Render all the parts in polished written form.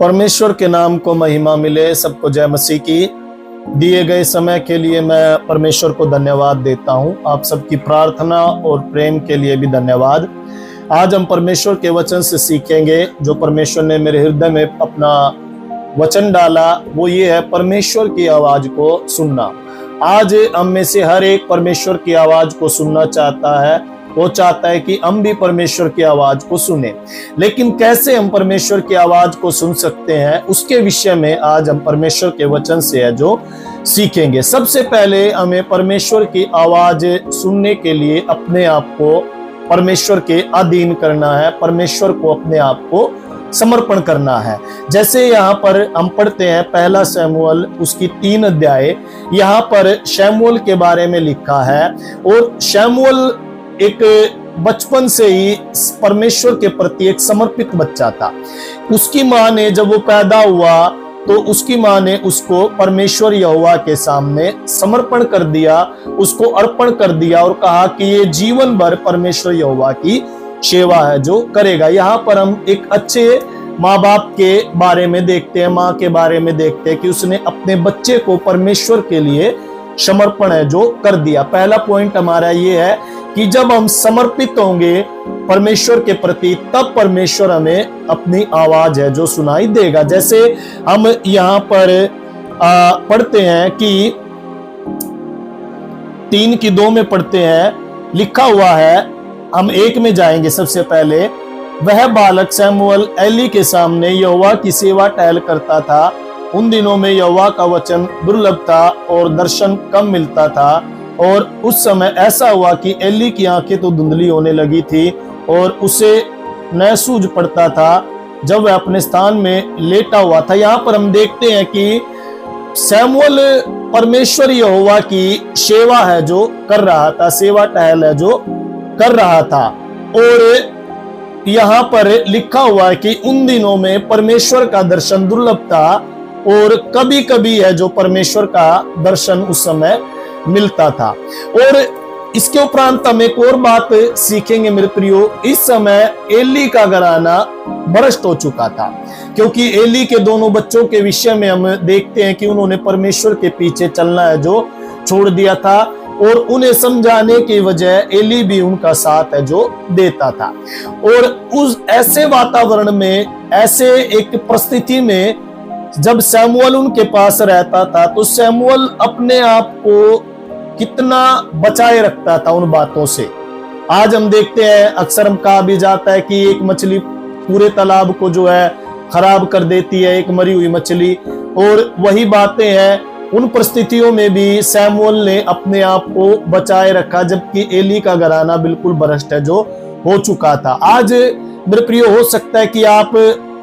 परमेश्वर के नाम को महिमा मिले। सबको जय मसीह की। दिए गए समय के लिए मैं परमेश्वर को धन्यवाद देता हूं। आप सबकी प्रार्थना और प्रेम के लिए भी धन्यवाद। आज हम परमेश्वर के वचन से सीखेंगे। जो परमेश्वर ने मेरे हृदय में अपना वचन डाला वो ये है, परमेश्वर की आवाज को सुनना। आज हम में से हर एक परमेश्वर की आवाज को सुनना चाहता है। वो चाहता है कि हम भी परमेश्वर की आवाज को सुने, लेकिन कैसे हम परमेश्वर की आवाज को सुन सकते हैं, उसके विषय में आज हम परमेश्वर के वचन से है जो सीखेंगे। सबसे पहले हमें परमेश्वर की आवाज सुनने के लिए अपने आप को परमेश्वर के अधीन करना है, परमेश्वर को अपने आप को समर्पण करना है। जैसे यहाँ पर हम पढ़ते हैं पहला शमूएल उसकी 3 अध्याय, यहाँ पर शमूएल के बारे में लिखा है। और शमूएल एक बचपन से ही परमेश्वर के प्रति एक समर्पित बच्चा था। उसकी माँ ने, जब वो पैदा हुआ तो उसकी माँ ने उसको परमेश्वर यहोवा के सामने समर्पण कर दिया, उसको अर्पण कर दिया और कहा कि ये जीवन भर परमेश्वर यहोवा की सेवा है जो करेगा। यहाँ पर हम एक अच्छे माँ बाप के बारे में देखते हैं, माँ के बारे में देखते हैं कि उसने अपने बच्चे को परमेश्वर के लिए समर्पण है जो कर दिया। पहला पॉइंट हमारा ये है कि जब हम समर्पित होंगे परमेश्वर के प्रति, तब परमेश्वर हमें अपनी आवाज है जो सुनाई देगा। जैसे हम यहाँ पर पढ़ते हैं कि 3:2 में पढ़ते हैं, लिखा हुआ है। हम 1 में जाएंगे। सबसे पहले, वह बालक शमूएल एली के सामने यहोवा की सेवा टहल करता था। उन दिनों में यहोवा का वचन दुर्लभ था और दर्शन कम मिलता था। और उस समय ऐसा हुआ कि एली की आंखें तो धुंधली होने लगी थी और उसे न सूझ पड़ता था जब वह अपने स्थान में लेटा हुआ था। यहाँ पर हम देखते हैं कि शमूएल परमेश्वर यहोवा की सेवा है जो कर रहा था, सेवा टहल है जो कर रहा था। और यहाँ पर लिखा हुआ है कि उन दिनों में परमेश्वर का दर्शन दुर्लभ था और कभी कभी है जो परमेश्वर का दर्शन उस समय मिलता था। और इसके उपरांत हम एक और बात सीखेंगे मेरे प्रियो। इस समय एली का घराना भ्रष्ट हो चुका था, क्योंकि एली के दोनों बच्चों के विषय में हम देखते हैं कि उन्होंने परमेश्वर के पीछे चलना है जो छोड़ दिया था और उन्हें समझाने की वजह एली भी उनका साथ है जो देता था। और उस ऐसे वातावरण में, ऐसे एक परिस्थिति में जब शमूएल उनके पास रहता था, तो शमूएल अपने आप को कितना बचाए रखता था उन बातों से। आज हम देखते हैं, अक्सर हम कहा भी जाता है कि एक मछली पूरे तालाब को जो है खराब कर देती है, एक मरी हुई मछली। और वही बातें हैं, उन परिस्थितियों में भी शमूएल ने अपने आप को बचाए रखा, जबकि एली का घराना बिल्कुल भ्रष्ट है जो हो चुका था। आज मेरे प्रिय, हो सकता है कि आप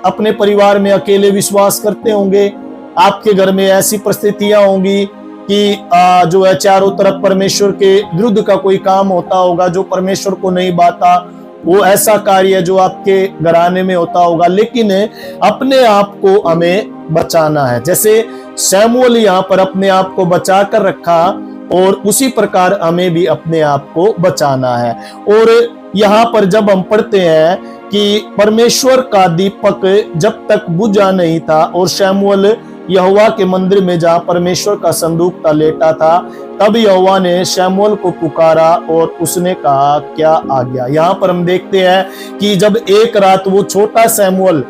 अपने परिवार में अकेले विश्वास करते होंगे, आपके घर में ऐसी परिस्थितियां होंगी कि जो है चारों तरफ परमेश्वर के विरुद्ध का कोई काम होता होगा जो परमेश्वर को नहीं बाता, वो ऐसा कार्य जो आपके घराने में होता होगा। लेकिन अपने आप को हमें बचाना है, जैसे शमूएल यहाँ पर अपने आप को बचा कर रखा, और उसी प्रकार हमें भी अपने आप को बचाना है। और यहाँ पर जब हम पढ़ते हैं कि परमेश्वर का दीपक जब तक बुझा नहीं था और शमूएल यहोवा के मंदिर में जहाँ परमेश्वर का संदूक था लेटा था, तब यहोवा ने शमूएल को पुकारा और उसने कहा, क्या आ गया। यहाँ पर हम देखते हैं कि जब एक रात वो छोटा शमूएल,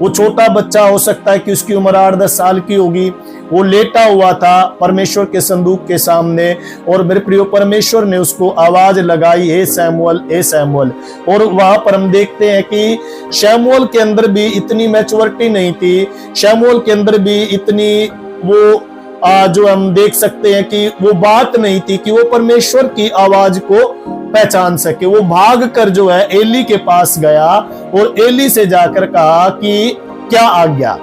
वो छोटा बच्चा, हो सकता है कि उसकी उम्र 8-10 साल की होगी, वो लेटा हुआ था परमेश्वर के संदूक के सामने। और मेरे प्रियो, परमेश्वर ने उसको आवाज लगाई, हे शमूएल, हे शमूएल। और वहां पर हम देखते हैं कि शमूएल के अंदर भी इतनी मैच्योरिटी नहीं थी, शमूएल के अंदर भी इतनी वो जो हम देख सकते हैं कि वो बात नहीं थी कि वो परमेश्वर की आवाज को पहचान सके। वो भाग कर जो है एली के पास गया और एली से जाकर कहा कि क्या आ गया,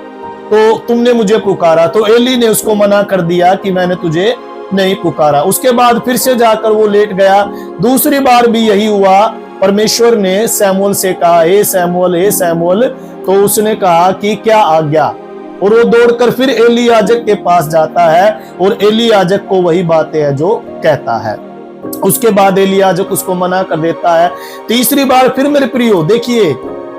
तो तुमने मुझे पुकारा। तो एली ने उसको मना कर दिया कि मैंने तुझे नहीं पुकारा। उसके बाद फिर से जाकर वो लेट गया। दूसरी बार भी यही हुआ, परमेश्वर ने शमूएल से कहा, हे शमूएल, हे शमूएल। तो उसने कहा कि क्या आ गया, और वो दौड़कर फिर एली याजक के पास जाता है और एली याजक को वही बातें है जो कहता है। उसके बाद एली याजक उसको मना कर देता है। तीसरी बार फिर मेरे प्रियो देखिए,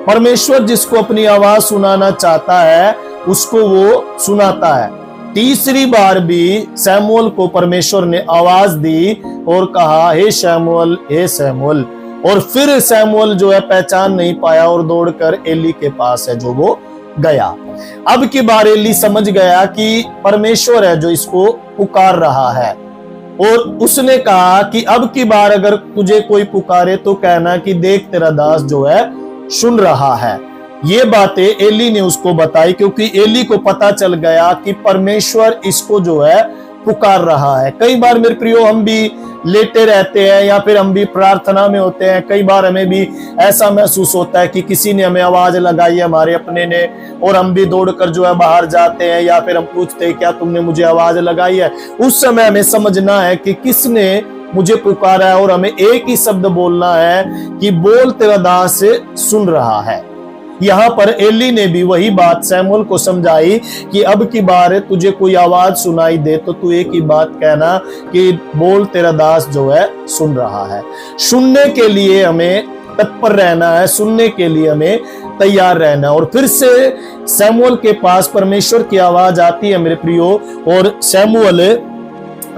परमेश्वर जिसको अपनी आवाज सुनाना चाहता है उसको वो सुनाता है। तीसरी बार भी शमूएल को परमेश्वर ने आवाज दी और कहा, हे शमूएल, हे शमूएल। और फिर शमूएल जो है पहचान नहीं पाया और दौड़कर एली के पास है जो वो गया। अब की बार एली समझ गया कि परमेश्वर है जो इसको पुकार रहा है, और उसने कहा कि अब की बार अगर तुझे कोई पुकारे तो कहना कि देख तेरा दास जो है सुन रहा है। ये बातें एली ने उसको बताई, क्योंकि एली को पता चल गया कि परमेश्वर इसको जो है पुकार रहा है। कई बार मेरे प्रियो हम भी लेटे रहते हैं या फिर हम भी प्रार्थना में होते हैं, कई बार हमें भी ऐसा महसूस होता है कि किसी ने हमें आवाज लगाई है, हमारे अपने ने, और हम भी दौड़कर जो है बाहर जाते हैं, या फिर हम पूछते हैं क्या तुमने मुझे आवाज लगाई है। उस समय हमें समझना है कि किसने मुझे पुकारा है, और हमें एक ही शब्द बोलना है कि बोल तेरा दास सुन रहा है। यहाँ पर एली ने भी वही बात शमूएल को समझाई कि अब की बार तुझे कोई आवाज सुनाई दे तो तू एक ही बात कहना कि बोल तेरा दास जो है सुन रहा है। सुनने के लिए हमें तत्पर रहना है, सुनने के लिए हमें तैयार रहना है। और फिर से शमूएल के पास परमेश्वर की आवाज आती है मेरे प्रियो, और शमूएल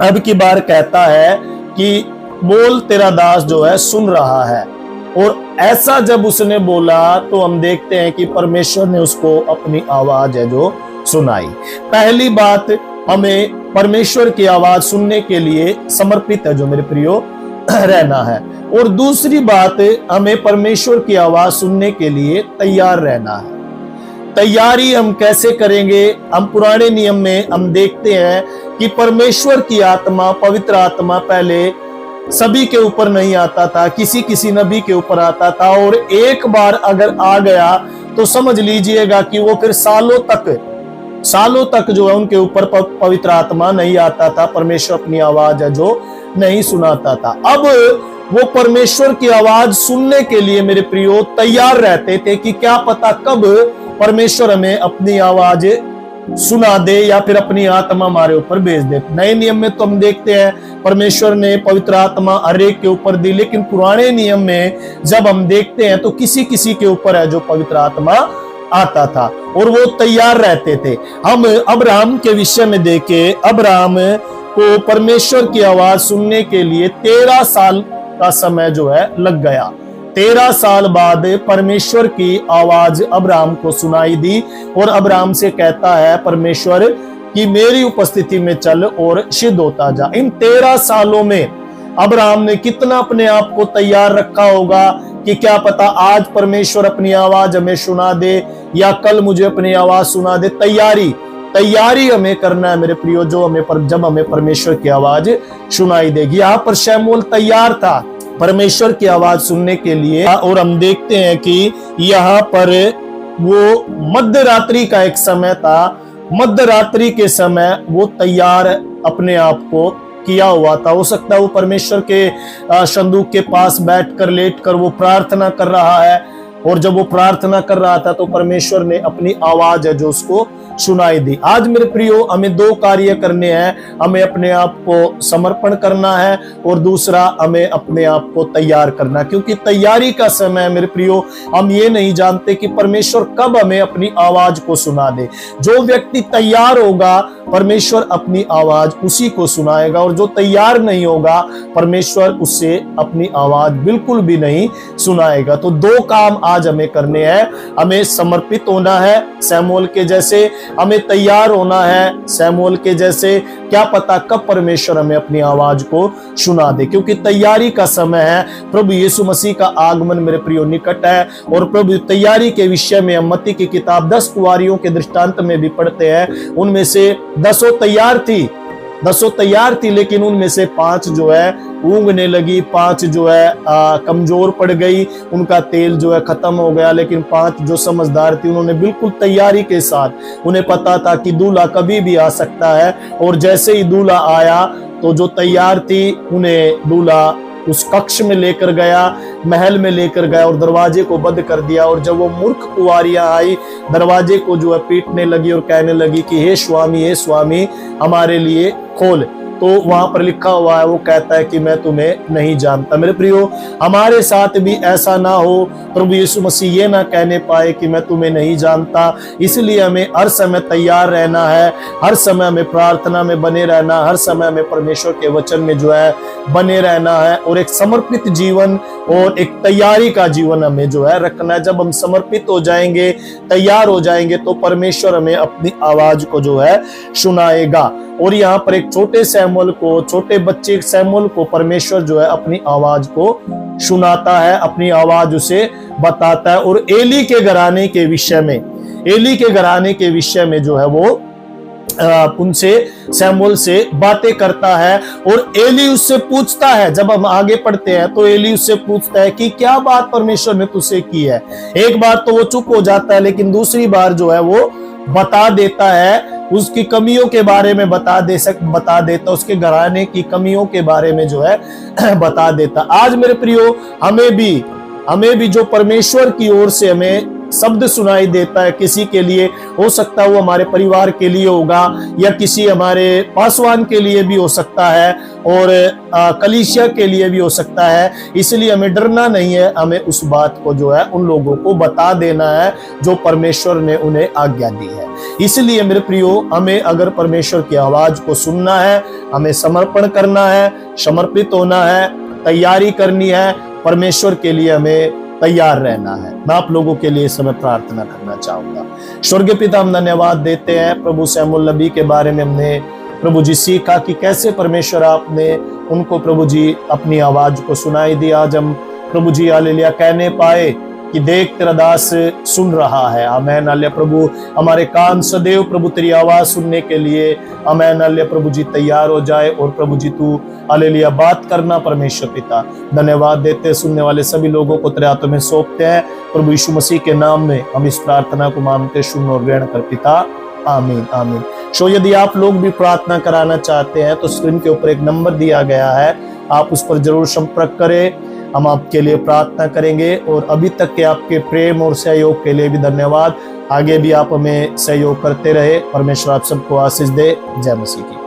अब की बार कहता है कि बोल तेरा दास जो है सुन रहा है। और ऐसा जब उसने बोला तो हम देखते हैं कि परमेश्वर ने उसको अपनी आवाज है जो सुनाई। पहली बात, हमें परमेश्वर की आवाज सुनने के लिए समर्पित है जो मेरे प्रियो रहना है। और दूसरी बात, हमें परमेश्वर की आवाज सुनने के लिए तैयार रहना है। तैयारी हम कैसे करेंगे? हम पुराने नियम में हम देखते हैं कि परमेश्वर की आत्मा, पवित्र आत्मा पहले सभी के ऊपर नहीं आता था, किसी किसी नबी के ऊपर आता था, और एक बार अगर आ गया तो समझ लीजिएगा कि वो फिर सालों तक जो है उनके ऊपर पवित्र आत्मा नहीं आता था, परमेश्वर अपनी आवाज है जो नहीं सुनाता था। अब वो परमेश्वर की आवाज सुनने के लिए मेरे प्रियो तैयार रहते थे कि क्या पता कब परमेश्वर हमें अपनी आवाज सुना दे या फिर अपनी आत्मा हमारे ऊपर भेज दे। नए नियम में तो हम देखते हैं परमेश्वर ने पवित्र आत्मा हर एक के ऊपर दी, लेकिन पुराने नियम में जब हम देखते हैं तो किसी किसी के ऊपर है जो पवित्र आत्मा आता था, और वो तैयार रहते थे। हम अब्राहम के विषय में देखें, अब्राहम को परमेश्वर की आवाज सुनने के लिए 13 साल का समय जो है लग गया। 13 साल बाद परमेश्वर की आवाज अब्राहम को सुनाई दी, और अब्राहम से कहता है परमेश्वर कि मेरी उपस्थिति में चल और सिद्ध होता जा। इन 13 सालों में अब्राहम ने कितना अपने आप को तैयार रखा होगा कि क्या पता आज परमेश्वर अपनी आवाज हमें सुना दे या कल मुझे अपनी आवाज सुना दे। तैयारी हमें करना है मेरे प्रियो, जब हमें परमेश्वर की आवाज सुनाई देगी। यहाँ पर शमूएल तैयार था परमेश्वर की आवाज सुनने के लिए, और हम देखते हैं कि यहाँ पर वो मध्य रात्रि का एक समय था। मध्य रात्रि के समय वो तैयार अपने आप को किया हुआ था। हो सकता है वो परमेश्वर के संदूक के पास बैठकर लेटकर वो प्रार्थना कर रहा है, और जब वो प्रार्थना कर रहा था तो परमेश्वर ने अपनी आवाज है जो उसको सुनाई दी। आज मेरे प्रियो हमें 2 कार्य करने हैं, हमें अपने आप को समर्पण करना है और दूसरा हमें अपने आप को तैयार करना, क्योंकि तैयारी का समय मेरे प्रियो हम ये नहीं जानते कि परमेश्वर कब हमें अपनी आवाज को सुना दे। जो व्यक्ति तैयार होगा परमेश्वर अपनी आवाज उसी को सुनाएगा, और जो तैयार नहीं होगा परमेश्वर उससे अपनी आवाज बिल्कुल भी नहीं सुनाएगा। तो 2 काम आज हमें करने हैं, हमें समर्पित होना है शमूएल के जैसे, हमें तैयार होना है शमूएल के जैसे। क्या पता कब परमेश्वर हमें अपनी आवाज को सुना दे, क्योंकि तैयारी का समय है। प्रभु यीशु मसीह का आगमन मेरे प्रियो निकट है, और प्रभु तैयारी के विषय में हम मत्ती की किताब 10 कुंवारियों के दृष्टांत में भी पढ़ते हैं। उनमें से 10 तैयार थी, लेकिन उनमें से 5 जो है ऊँघने लगी, 5 जो है कमजोर पड़ गई, उनका तेल जो है खत्म हो गया। लेकिन 5 जो समझदार थी उन्होंने बिल्कुल तैयारी के साथ, उन्हें पता था कि दूल्हा कभी भी आ सकता है, और जैसे ही दूल्हा आया तो जो तैयार थी उन्हें दूल्हा उस कक्ष में लेकर गया, महल में लेकर गया और दरवाजे को बंद कर दिया। और जब वो मूर्ख कुंवारियां आई दरवाजे को जो है पीटने लगी और कहने लगी कि हे स्वामी हमारे लिए खोल, तो वहां पर लिखा हुआ है, वो कहता है कि मैं तुम्हें नहीं जानता। मेरे प्रियो, हमारे साथ भी ऐसा ना हो, प्रभु यीशु मसीह ये ना कहने पाए कि मैं तुम्हें नहीं जानता। इसलिए हमें हर समय तैयार रहना है, हर समय हमें प्रार्थना में बने रहना, हर समय हमें परमेश्वर के वचन में जो है बने रहना है, और एक समर्पित जीवन और एक तैयारी का जीवन हमें जो है रखना है। जब हम समर्पित हो जाएंगे, तैयार हो जाएंगे, तो परमेश्वर हमें अपनी आवाज को जो है सुनाएगा। और यहाँ पर एक छोटे सैमुअल को, छोटे बच्चे सैमुअल को परमेश्वर जो है अपनी आवाज को सुनाता है, अपनी आवाज उसे बताता है। और एली के घराने के विषय में, एली के घराने के विषय में जो है वो उनसे, सैमुअल से बातें करता है। और एली उससे पूछता है, जब हम आगे पढ़ते हैं तो एली उससे पूछता है कि क्या बात परमेश्वर ने तुझसे की है। एक बार तो वो चुप हो जाता है, लेकिन दूसरी बार जो है वो बता देता है, उसकी कमियों के बारे में बता देता, उसके घराने की कमियों के बारे में जो है बता देता। आज मेरे प्रियो, हमें भी जो परमेश्वर की ओर से हमें शब्द सुनाई देता है, किसी के लिए हो सकता है वो हमारे परिवार के लिए होगा, या किसी हमारे पासवान के लिए भी हो सकता है, और कलीसिया के लिए भी हो सकता है। इसलिए हमें डरना नहीं है, हमें उस बात को जो है उन लोगों को बता देना है जो परमेश्वर ने उन्हें आज्ञा दी है। इसलिए मेरे प्रियो, हमें अगर परमेश्वर की आवाज को सुनना है, हमें समर्पण करना है, समर्पित होना है, तैयारी करनी है, परमेश्वर के लिए हमें तैयार रहना है। मैं आप लोगों के लिए इस समय प्रार्थना करना चाहूंगा। स्वर्गीय पिता, हम धन्यवाद देते हैं प्रभु सैमुअल नबी के बारे में हमने प्रभु जी सीखा कि कैसे परमेश्वर आपने उनको प्रभु जी अपनी आवाज को सुनाई दी। आज हम प्रभु जी हालेलुया कहने पाए कि देख तेरा दास सुन रहा है। आमेन हालेलुया प्रभु, हमारे कान सदैव प्रभु तेरी आवाज सुनने के लिए आमेन हालेलुया प्रभु जी तैयार हो जाए। और प्रभु जी तू हालेलुया बात करना परमेश्वर पिता। धन्यवाद देते, सुनने वाले सभी लोगों को तेरे हाथों में सौंपते हैं प्रभु यीशु मसीह के नाम में हम इस प्रार्थना को मांगते, सुन और ग्रहण कर पिता, आमीन आमीन। सो यदि आप लोग भी प्रार्थना कराना चाहते हैं तो स्क्रीन के ऊपर एक नंबर दिया गया है, आप उस पर जरूर संपर्क करें, हम आपके लिए प्रार्थना करेंगे। और अभी तक के आपके प्रेम और सहयोग के लिए भी धन्यवाद। आगे भी आप हमें सहयोग करते रहे। परमेश्वर आप सबको आशीष दे। जय मसीह की।